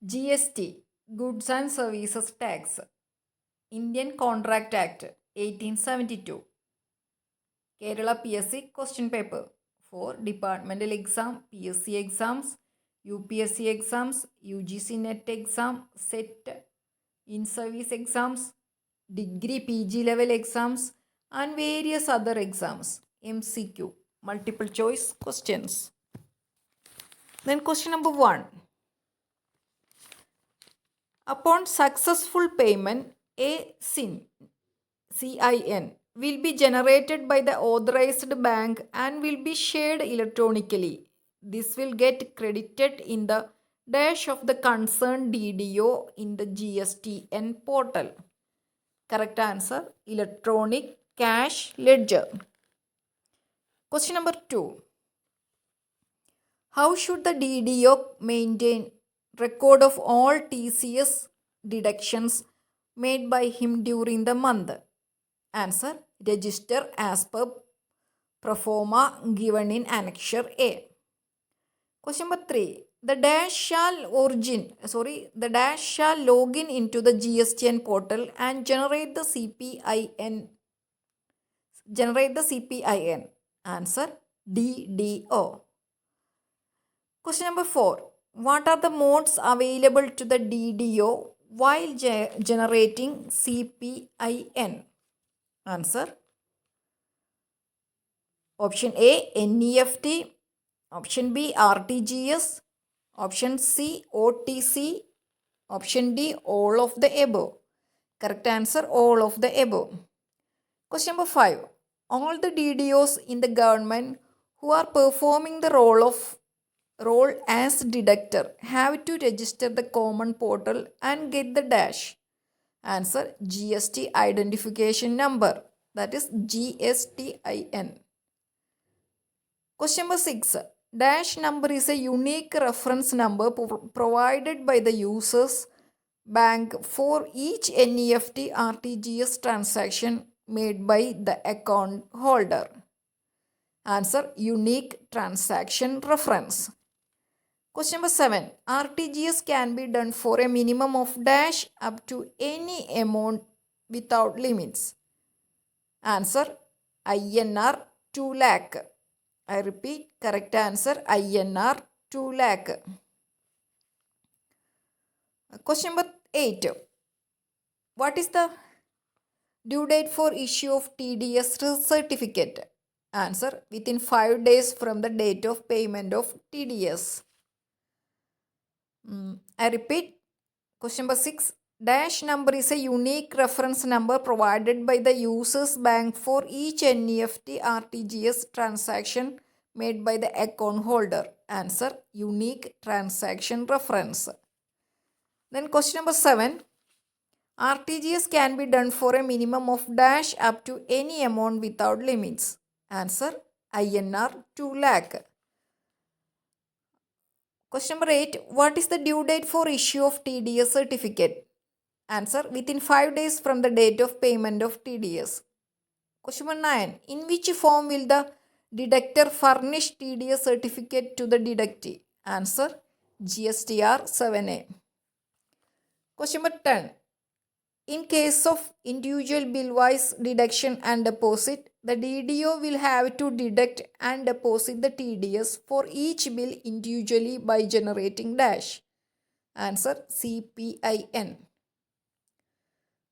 GST, Goods and Services Tax, Indian Contract Act, 1872. Kerala PSC question paper for departmental exam, PSC exams, UPSC exams, UGC NET exam, SET, in-service exams, degree PG level exams, and various other exams. MCQ, multiple choice questions. Then question number 1. Upon successful payment, a CIN will be generated by the authorized bank and will be shared electronically. This will get credited in the dash of the concerned DDO in the GSTN portal. Correct answer, electronic cash ledger. Question number 2. How should the DDO maintain record of all TCS deductions made by him during the month? Answer, register as per proforma given in annexure A. Question number 3. The dash shall log in into the GSTN portal and generate the CPIN. Answer, DDO. Question number 4. What are the modes available to the DDO while generating CPIN? Answer, option A, NEFT, option B, RTGS, option C, OTC, option D, all of the above. Correct answer, all of the above. Question number 5. All the DDOs in the government who are performing the role as deductor have to register the common portal and get the dash. Answer, GST identification number, that is GSTIN. Question number 6. Dash number is a unique reference number provided by the user's bank for each NEFT RTGS transaction made by the account holder. Answer, unique transaction reference. Question number 7. RTGS can be done for a minimum of dash up to any amount without limits. Answer, INR 2 lakh. I repeat, correct answer, INR 2 lakh. Question number 8. What is the due date for issue of TDS certificate? Answer, within 5 days from the date of payment of TDS. I repeat, question number 6. Dash number is a unique reference number provided by the user's bank for each NEFT RTGS transaction made by the account holder. Answer, unique transaction reference. Then question number 7. RTGS can be done for a minimum of dash up to any amount without limits. Answer, INR 2 lakh. Question number 8. What is the due date for issue of TDS certificate? Answer, within 5 days from the date of payment of TDS. Question number 9. In which form will the deductor furnish TDS certificate to the deductee? Answer, GSTR 7A. Question number 10. In case of individual bill-wise deduction and deposit, the DDO will have to deduct and deposit the TDS for each bill individually by generating dash. Answer, CPIN.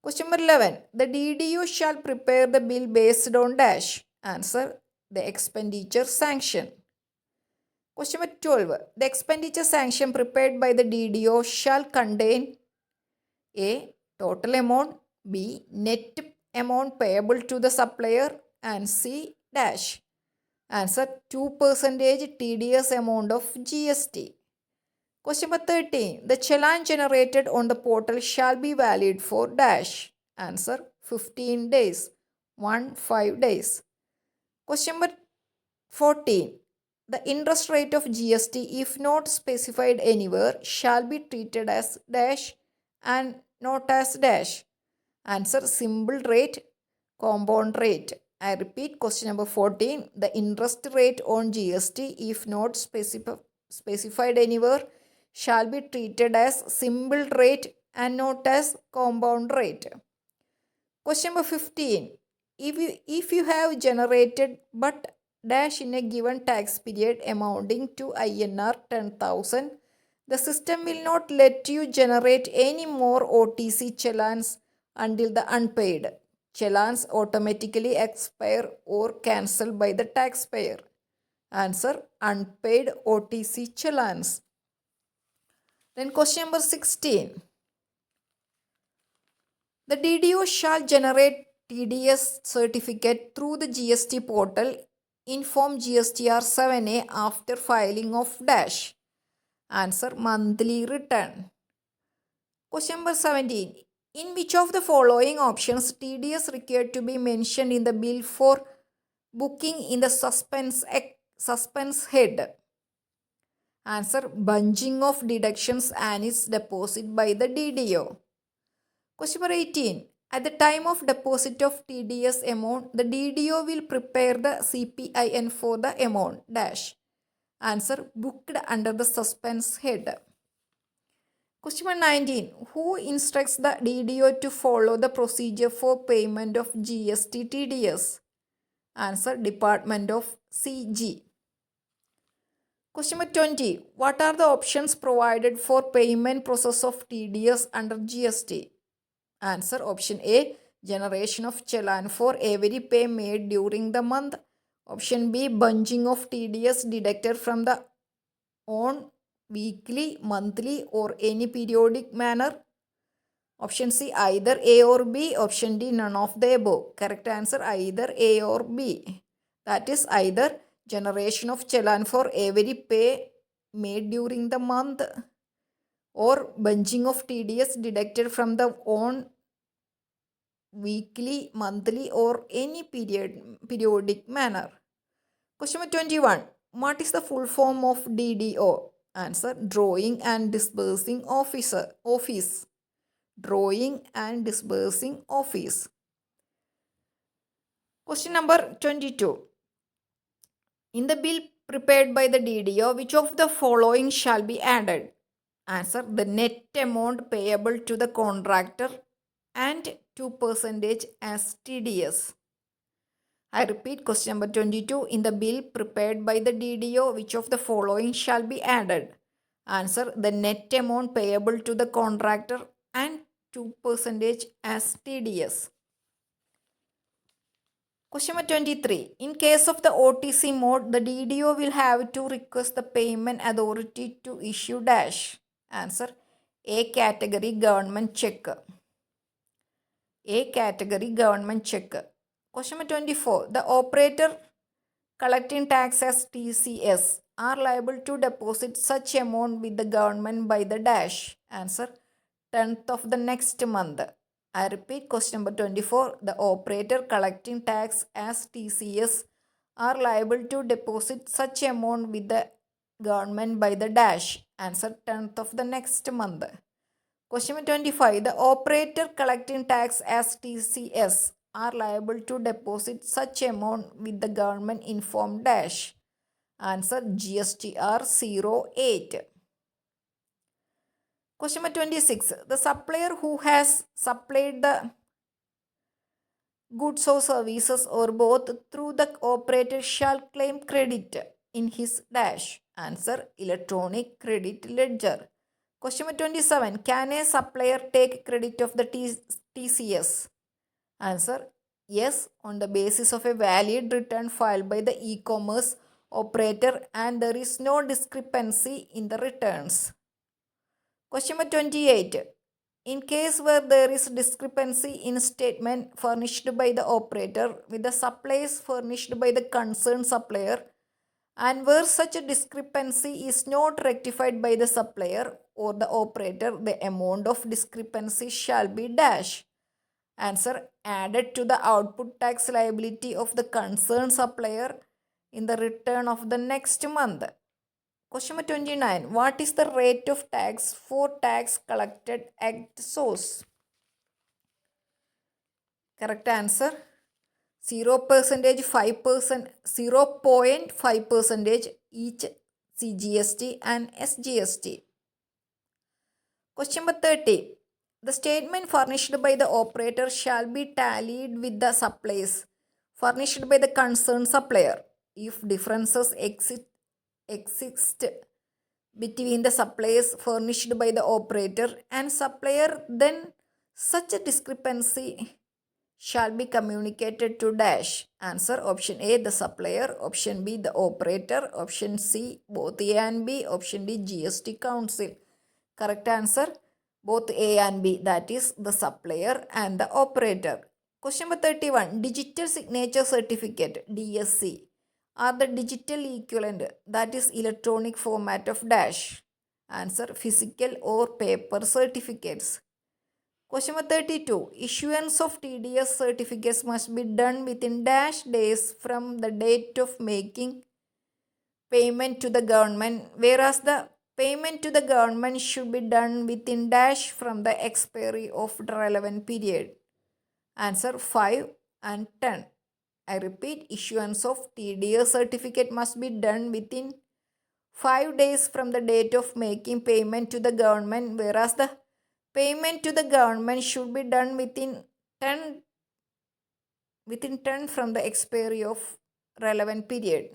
Question number 11. The DDO shall prepare the bill based on dash. Answer, the expenditure sanction. Question number 12. The expenditure sanction prepared by the DDO shall contain A, total amount, B, net amount payable to the supplier, and C, dash. Answer, 2% TDS amount of GST. Question number 13. The challan generated on the portal shall be valid for dash. Answer, 15 days. 15 days. Question number 14. The interest rate of GST, if not specified anywhere, shall be treated as dash and not as dash. Answer, simple rate, compound rate. I repeat, question number 14. The interest rate on GST, if not specified anywhere, shall be treated as simple rate and not as compound rate. Question number 15. If you have generated but dash in a given tax period amounting to INR 10,000, the system will not let you generate any more OTC challans until the unpaid challans automatically expire or cancelled by the taxpayer. Answer: unpaid OTC challans. Then question number 16. The DDO shall generate TDS certificate through the GST portal in form GSTR 7A after filing of dash. Answer: monthly return. Question number 17. In which of the following options TDS required to be mentioned in the bill for booking in the suspense head? Answer: bunching of deductions and its deposit by the DDO. Question number 18. At the time of deposit of TDS amount, the DDO will prepare the CPIN for the amount dash. Answer: booked under the suspense head. Question number 19. Who instructs the DDO to follow the procedure for payment of GST TDS? Answer: Department of CG. Question number 20. What are the options provided for payment process of TDS under GST? Answer: option A, generation of challan for every pay made during the month. Option B, bunching of TDS deducted from the on weekly, monthly or any periodic manner. Option C, either A or B. Option D, none of the above. Correct answer: either A or B. That is either generation of challan for every pay made during the month or bunching of TDS deducted from the on weekly, monthly or any periodic manner. Question number 21. What is the full form of DDO? Answer: drawing and disbursing office. Drawing and disbursing office. Question number 22. In the bill prepared by the DDO, which of the following shall be added? Answer: the net amount payable to the contractor and 2% as TDS. I repeat, question number 22. In the bill prepared by the DDO, which of the following shall be added? Answer: the net amount payable to the contractor and 2% as TDS. Question number 23. In case of the OTC mode, the DDO will have to request the payment authority to issue dash. Answer: A category government check. A category government check. Question number 24. The operator collecting tax as TCS are liable to deposit such amount with the government by the dash. Answer: 10th of the next month. I repeat, question number 24. The operator collecting tax as TCS are liable to deposit such amount with the government by the dash. Answer: 10th of the next month. Question number 25. The operator collecting tax as TCS are liable to deposit such amount with the government in form dash. Answer: GSTR 08. Question number 26. The supplier who has supplied the goods or services or both through the operator shall claim credit in his dash. Answer: electronic credit ledger. Question number 27. Can a supplier take credit of the TCS? Answer: yes, on the basis of a valid return filed by the e-commerce operator and there is no discrepancy in the returns. Question number 28. In case where there is discrepancy in statement furnished by the operator with the supplies furnished by the concerned supplier, and where such a discrepancy is not rectified by the supplier or the operator, the amount of discrepancy shall be dash. Answer: added to the output tax liability of the concerned supplier in the return of the next month. Question number 29. What is the rate of tax for tax collected at source? Correct answer: 0%, 5%, 0.5% each CGST and SGST. Question number 30. The statement furnished by the operator shall be tallied with the supplies furnished by the concerned supplier. If differences exist between the supplies furnished by the operator and supplier, then such a discrepancy shall be communicated to dash. Answer option A, the supplier, option B, the operator, option C, both A and B, option D, GST council. Correct answer, both A and B, that is the supplier and the operator. Question number 31. Digital signature certificate, DSC, are the digital equivalent, that is electronic format of dash. Answer, physical or paper certificates. Question number 32. Issuance of TDS certificates must be done within dash days from the date of making payment to the government, whereas the payment to the government should be done within dash from the expiry of the relevant period. Answer 5 and 10. I repeat, issuance of TDS certificate must be done within 5 days from the date of making payment to the government, whereas the payment to the government should be done within 10 from the expiry of relevant period.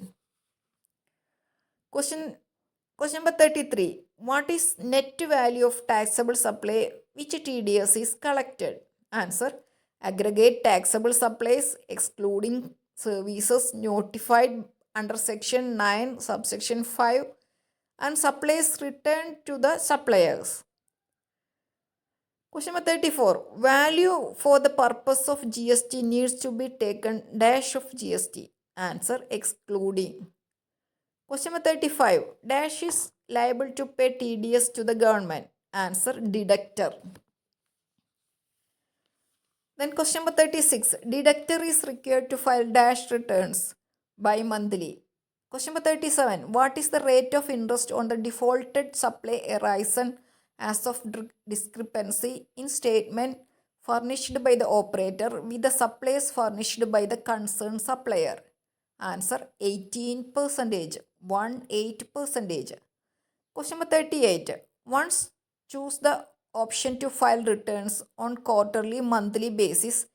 Question number 33. What is net value of taxable supply which TDS is collected? Answer, aggregate taxable supplies excluding services notified under section 9 subsection 5 and supplies returned to the suppliers. Question number 34. Value for the purpose of GST needs to be taken dash of GST. Answer, excluding. Question number 35. Dash is liable to pay TDS to the government. Answer, deductor. Then question number 36. Deductor is required to file dash returns bi-monthly. Question number 37. What is the rate of interest on the defaulted supply arisen as of discrepancy in statement furnished by the operator with the supplies furnished by the concerned supplier? Answer, 18%, 18%. Question number 38. Once choose the option to file returns on quarterly monthly basis,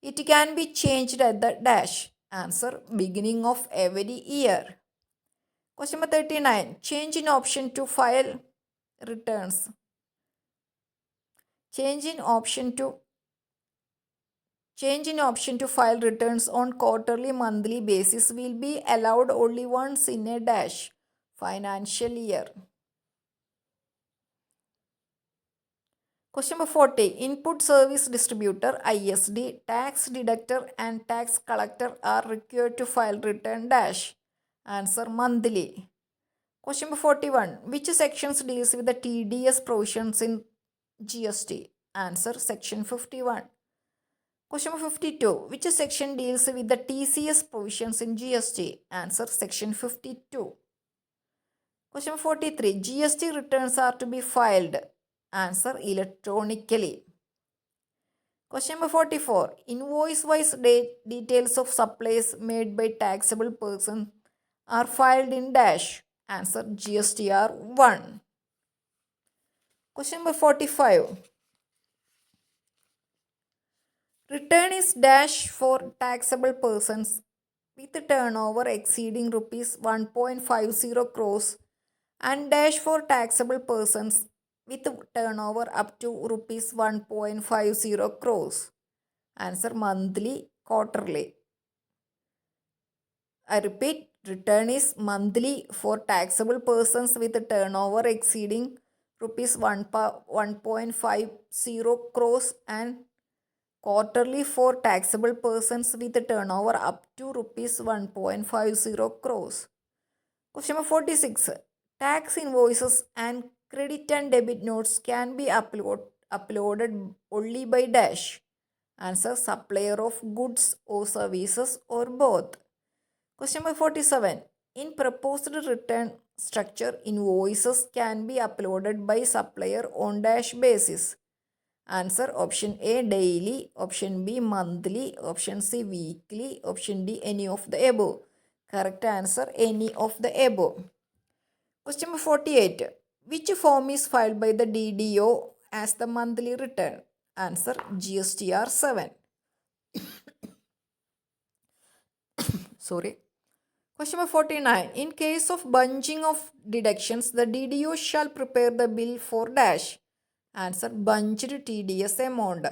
it can be changed at the dash. Answer, beginning of every year. Question number 39. Change in option to file returns. Change in option to file returns on quarterly monthly basis will be allowed only once in a dash financial year. Question number 40. Input service distributor ISD, tax deductor and tax collector are required to file return dash. Answer, monthly. Question number 41. Which sections deals with the TDS provisions in GST? Answer, section 51. Question number 52. Which section deals with the TCS provisions in GST? Answer, section 52. Question number 43. GST returns are to be filed. Answer, electronically. Question number 44. Invoice-wise details of supplies made by taxable person are filed in dash. Answer, GSTR 1. Question number 45. Return is dash for taxable persons with turnover exceeding rupees 1.50 crores and dash for taxable persons with turnover up to rupees 1.50 crores. Answer, monthly, quarterly. I repeat, return is monthly for taxable persons with turnover exceeding rupees 1.50 crores and quarterly for taxable persons with turnover up to rupees 1.50 crores. Question number 46. Tax invoices and credit and debit notes can be uploaded only by dash. Answer, supplier of goods or services or both. Question number 47. In proposed return structure, invoices can be uploaded by supplier on dash basis. Answer, option A, daily, option B, monthly, option C, weekly, option D, any of the above. Correct answer, any of the above. Question number 48. Which form is filed by the DDO as the monthly return? Answer GSTR 7. Sorry. Question number 49. In case of bunching of deductions, the DDO shall prepare the bill for dash. Answer bunched TDS amount.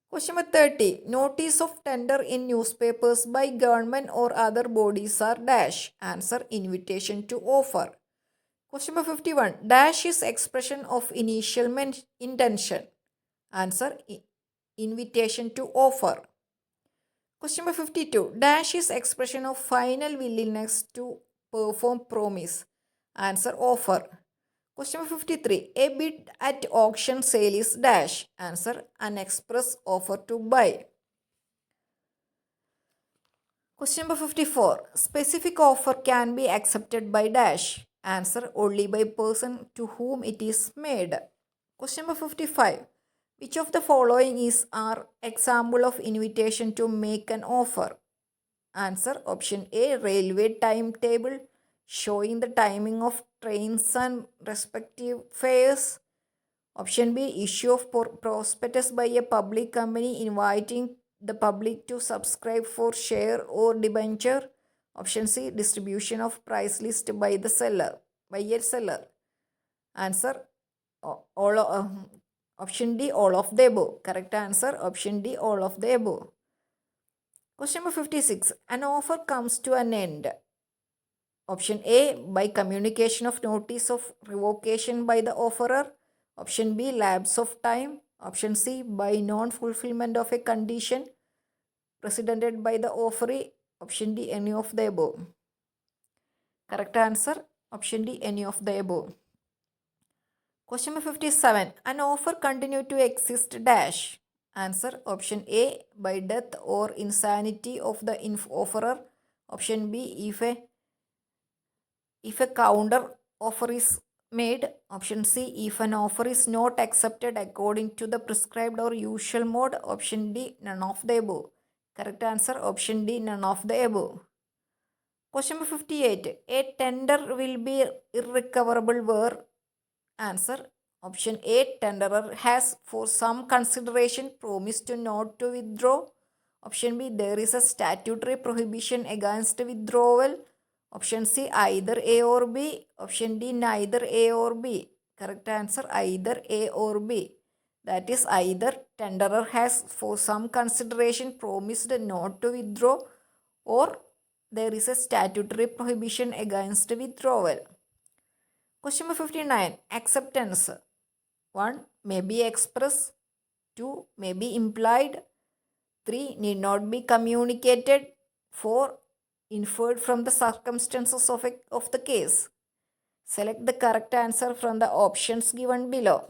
Question number 30. Notice of tender in newspapers by government or other bodies are dash. Answer invitation to offer. Question number 51. Dash is expression of initial intention. Answer invitation to offer. Question number 52. Dash is expression of final willingness to perform promise. Answer offer. Question number 53. A bid at auction sale is dash. Answer an express offer to buy. Question number 54. Specific offer can be accepted by dash. Answer only by person to whom it is made. Question number 55. Which of the following is our example of invitation to make an offer? Answer option A, railway timetable showing the timing of trains and respective fares. Option B, issue of prospectus by a public company inviting the public to subscribe for share or debenture. Option C, distribution of price list by a seller. Answer option D, all of the above. Correct answer option D, all of the above. Question number 56. An offer comes to an end. Option A, by communication of notice of revocation by the offerer. Option B, lapse of time. Option C, by non-fulfillment of a condition presented by the offeree. Option D, any of the above. Correct answer option D, any of the above. Question number 57. An offer continued to exist dash. Answer option A, by death or insanity of the offerer. Option B, if a counter offer is made. Option C, if an offer is not accepted according to the prescribed or usual mode. Option D, none of the above. Correct answer option D, none of the above. Question number 58. A tender will be irrecoverable where. Answer option A, tenderer has for some consideration promised not to withdraw. Option B, there is a statutory prohibition against withdrawal. Option C, either A or B. Option D, neither A or B. Correct answer either A or B. That is either tenderer has for some consideration promised not to withdraw or there is a statutory prohibition against withdrawal. Question number 59. Acceptance. 1. May be expressed. 2. May be implied. 3. Need not be communicated. 4. Inferred from the circumstances of the case. Select the correct answer from the options given below.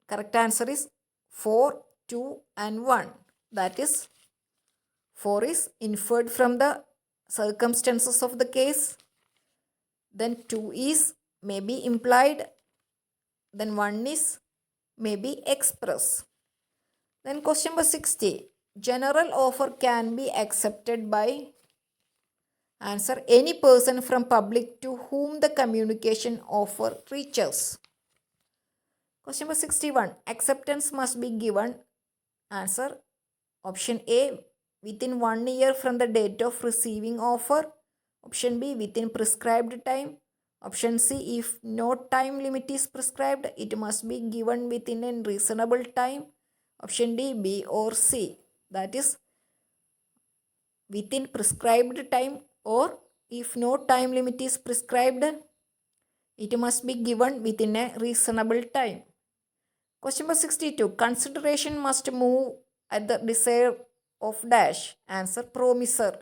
Correct answer is 4, 2 and 1. That is 4 is inferred from the circumstances of the case. Then 2 is may be implied. Then 1 is may be expressed. Then question number 60. General offer can be accepted by. Answer any person from public to whom the communication offer reaches. Question number 61. Acceptance must be given. Answer option A, within 1 year from the date of receiving offer. Option B, within prescribed time. Option C, if no time limit is prescribed, it must be given within a reasonable time. Option D, B or C. That is within prescribed time, or if no time limit is prescribed, it must be given within a reasonable time. Question number 62. Consideration must move at the desire of dash. Answer promisor.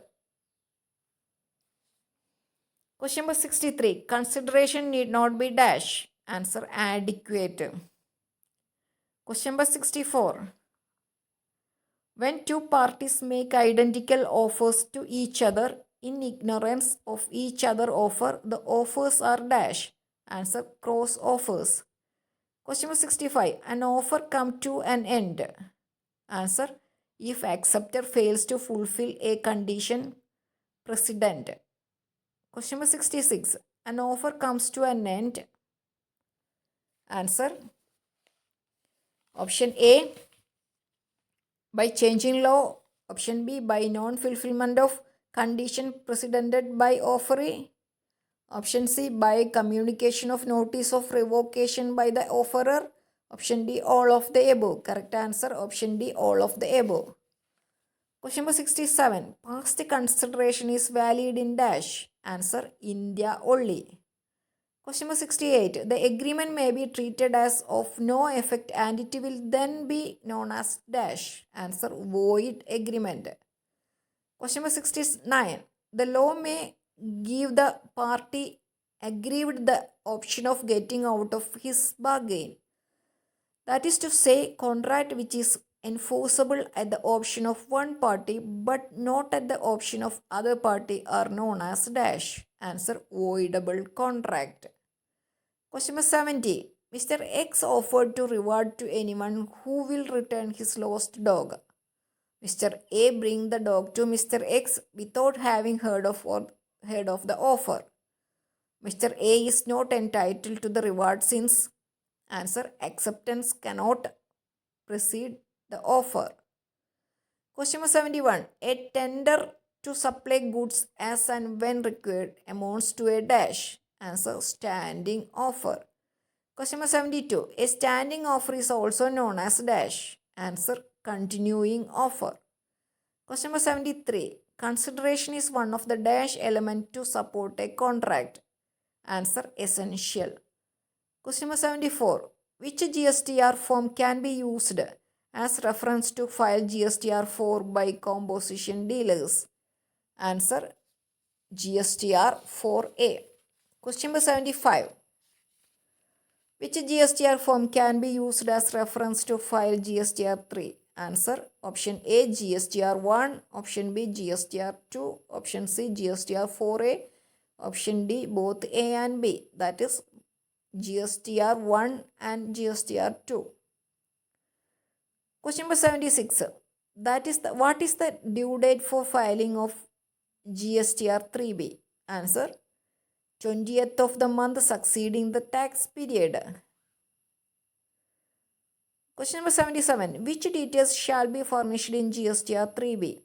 Question number 63. Consideration need not be dash. Answer adequate. Question number 64. When two parties make identical offers to each other in ignorance of each other offer, the offers are dash. Answer cross offers. Question number 65. An offer come to an end. Answer if acceptor fails to fulfill a condition. president. Question number 66. An offer comes to an end. Answer. Option A, by changing law. Option B, by non-fulfillment of condition preceded by offeree. Option C, by communication of notice of revocation by the offerer. Option D, all of the above. Correct answer, option D, all of the above. Question number 67. Past consideration is valid in dash. Answer, India only. Question number 68. The agreement may be treated as of no effect and it will then be known as dash. Answer, void agreement. Question number 69. The law may give the party aggrieved the option of getting out of his bargain. That is to say, contract which is enforceable at the option of one party but not at the option of other party are known as dash. Answer, voidable contract. Question number 70. Mr. X offered to reward to anyone who will return his lost dog. Mr. A bring the dog to Mr. X without having heard of the offer. Mr. A is not entitled to the reward since answer, acceptance cannot precede the offer. Question number 71. A tender to supply goods as and when required amounts to a dash. Answer, standing offer. Question number 72. A standing offer is also known as dash. Answer, continuing offer. Question number 73. Consideration is one of the dash element to support a contract. Answer, essential. Question number 74. Which GSTR form can be used as reference to file GSTR 4 by composition dealers? Answer, GSTR 4A. Question number 75. Which GSTR form can be used as reference to file GSTR 3? Answer, option A, GSTR 1, option B, GSTR 2, option C, GSTR 4A, option D, both A and B, that is GSTR 1 and GSTR 2. Question number 76. What is the due date for filing of GSTR 3B? Answer, 20th of the month succeeding the tax period. Question number 77. Which details shall be furnished in GSTR 3B?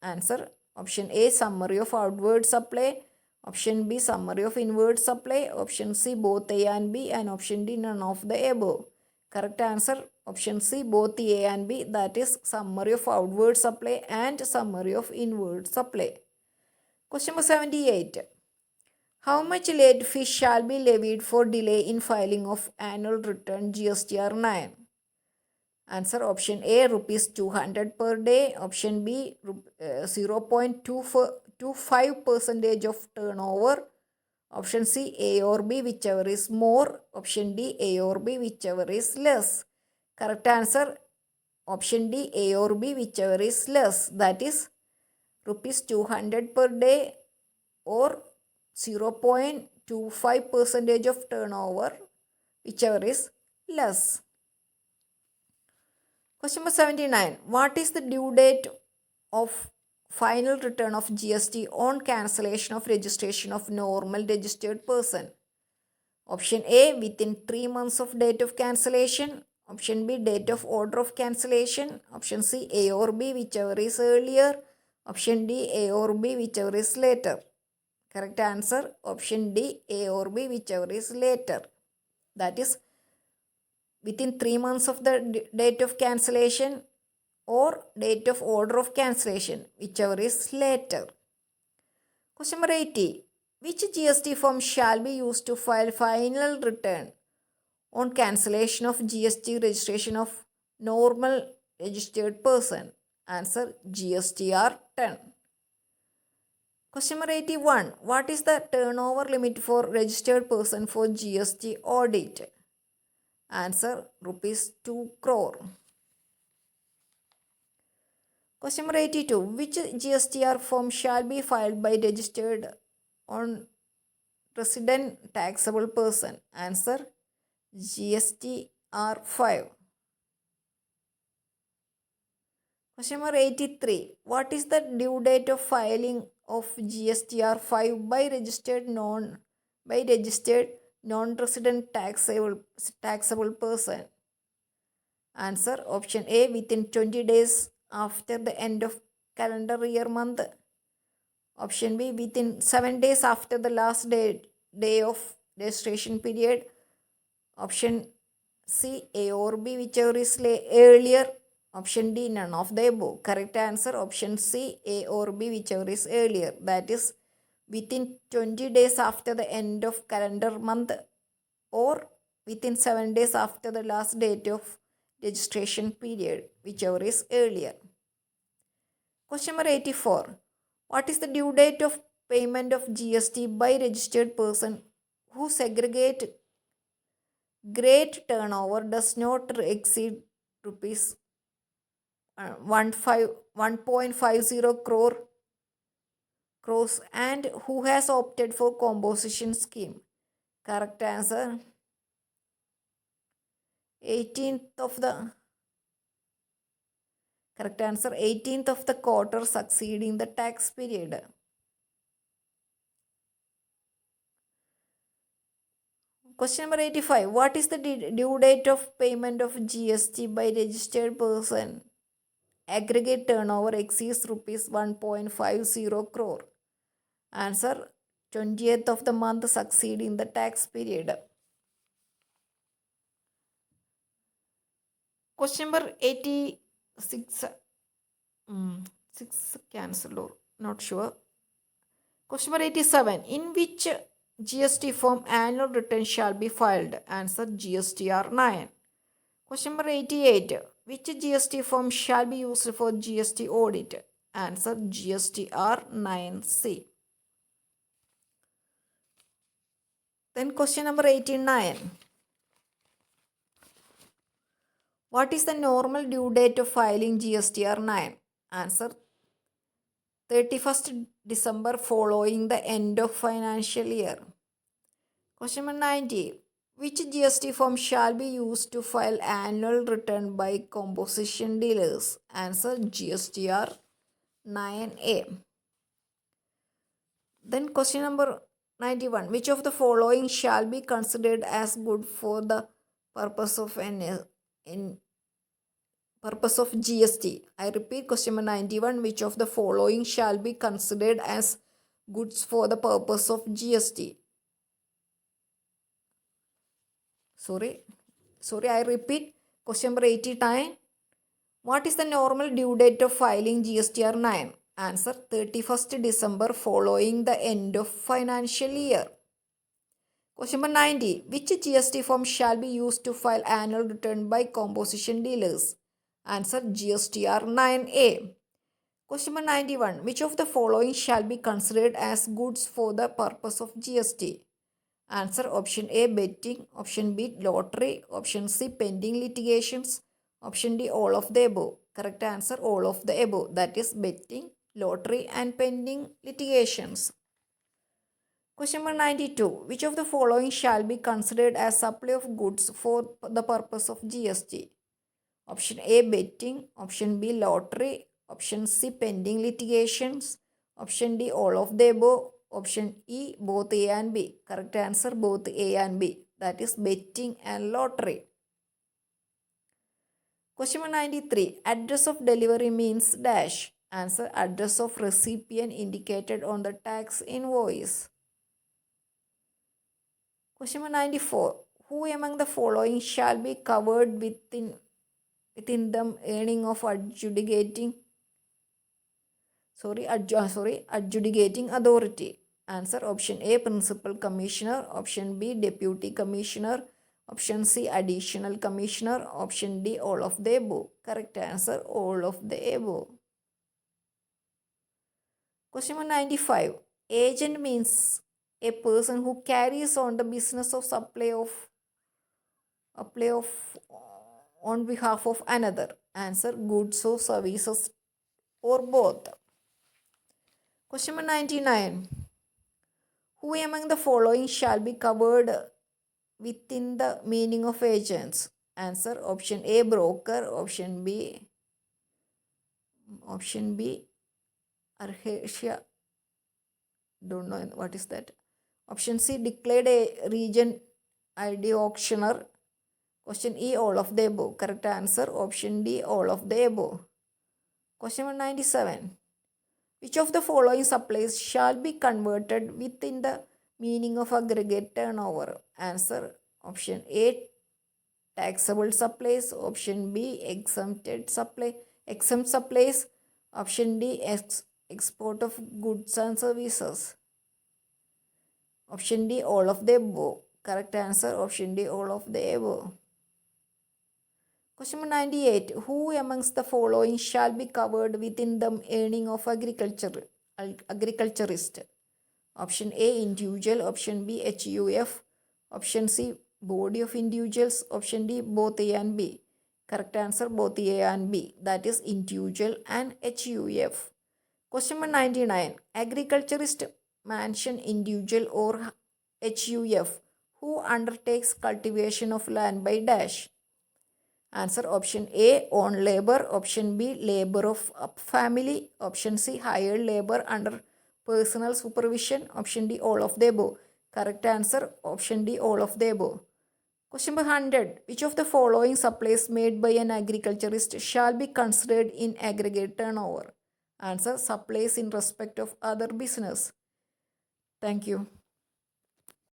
Answer, option A, summary of outward supply, option B, summary of inward supply, option C, both A and B, and option D, none of the above. Correct answer, option C, both A and B, that is summary of outward supply and summary of inward supply. Question number 78. How much late fee shall be levied for delay in filing of annual return GSTR 9? Answer, option A, rupees 200 per day. Option B, 0.25% of turnover. Option C, A or B, whichever is more. Option D, A or B, whichever is less. Correct answer, option D, A or B, whichever is less. That is rupees 200 per day or 0.25% of turnover, whichever is less. Question number 79. What is the due date of final return of GST on cancellation of registration of normal registered person? Option A, within 3 months of date of cancellation. Option B, date of order of cancellation. Option C, A or B, whichever is earlier. Option D, A or B, whichever is later. Correct answer, option D, A or B, whichever is later. That is within 3 months of the date of cancellation or date of order of cancellation, whichever is later. Question number 80. Which GST form shall be used to file final return on cancellation of GST registration of normal registered person? Answer, GSTR 10. Question number 81. What is the turnover limit for registered person for GST audit? Answer, rupees 2 crore. Question number 82. Which GSTR form shall be filed by registered on resident taxable person? Answer, GSTR 5. Question number 83. What is the due date of filing of GST are 5 by registered non-resident taxable person. Answer option A, within 20 days after the end of calendar year month. Option B, within 7 days after the last day of registration period. Option C, A or B, whichever is earlier. Option D, none of the above. Correct answer option C, A or B, whichever is earlier. That is within 20 days after the end of calendar month or within 7 days after the last date of registration period, whichever is earlier. Question number 84. What is the due date of payment of GST by registered person who segregate great turnover does not exceed rupees 1.50 crores and who has opted for composition scheme? Correct answer 18th of the correct answer 18th of the quarter succeeding the tax period. Question number 85. What is the due date of payment of GST by registered person? Aggregate turnover exceeds rupees 1.50 crore. Answer 20th of the month succeeding the tax period. Question number 86. 6 cancelled or not sure. Question number 87. In which GST form annual return shall be filed? Answer GSTR 9. Question number 88. Which GST form shall be used for GST audit? Answer GSTR 9C. Then question number 89. What is the normal due date of filing GSTR 9? Answer 31st December following the end of financial year. Question number 90. Which GST form shall be used to file annual return by composition dealers? Answer GSTR 9A. Then question number 91. Which of the following shall be considered as good for the purpose of GST? I repeat question number 91. Which of the following shall be considered as goods for the purpose of GST? I repeat question number 89. What is the normal due date of filing GSTR 9? Answer 31st December following the end of financial year. Question number 90. Which GST form shall be used to file annual return by composition dealers? Answer GSTR 9A. Question number 91. Which of the following shall be considered as goods for the purpose of GST? Answer option A, betting. Option B, lottery. Option C, pending litigations. Option D, all of the above. Correct answer, all of the above. That is betting, lottery and pending litigations. Question number 92. Which of the following shall be considered as supply of goods for the purpose of GST? Option A, betting. Option B, lottery. Option C, pending litigations. Option D, all of the above. Option E, both A and B. Correct answer, both A and B. That is betting and lottery. Question number 93. Address of delivery means dash. Answer address of recipient indicated on the tax invoice. Question number 94. Who among the following shall be covered within the earning of adjudicating authority? Answer option A, principal commissioner. Option B, deputy commissioner. Option C, additional commissioner. Option D, all of the above. Correct answer, all of the above. Question number 95. Agent means a person who carries on the business of supply of on behalf of another. Answer goods or services or both. Question number 99. Who among the following shall be covered within the meaning of agents? Answer option A, broker. Option B, Arhesia. Don't know what is that. Option C, declared a region ID auctioneer. Question E, all of the above. Correct answer, option D, all of the above. Question 197. Which of the following supplies shall be converted within the meaning of aggregate turnover? Answer, option A, taxable supplies. Option B, exempt supplies. Option D, export of goods and services. Option D, all of the above. Correct answer, option D, all of the above. Question number 98. Who amongst the following shall be covered within the earning of agriculturist? Option A, individual. Option B, HUF. Option C, body of individuals. Option D, both A and B. Correct answer, both A and B. That is individual and HUF. Question number 99. Agriculturist mention individual or HUF who undertakes cultivation of land by dash. Answer, option A, own labor. Option B, labor of family. Option C, hired labor under personal supervision. Option D, all of the above. Correct answer, option D, all of the above. Question number 100. Which of the following supplies made by an agriculturist shall be considered in aggregate turnover? Answer, supplies in respect of other business. Thank you.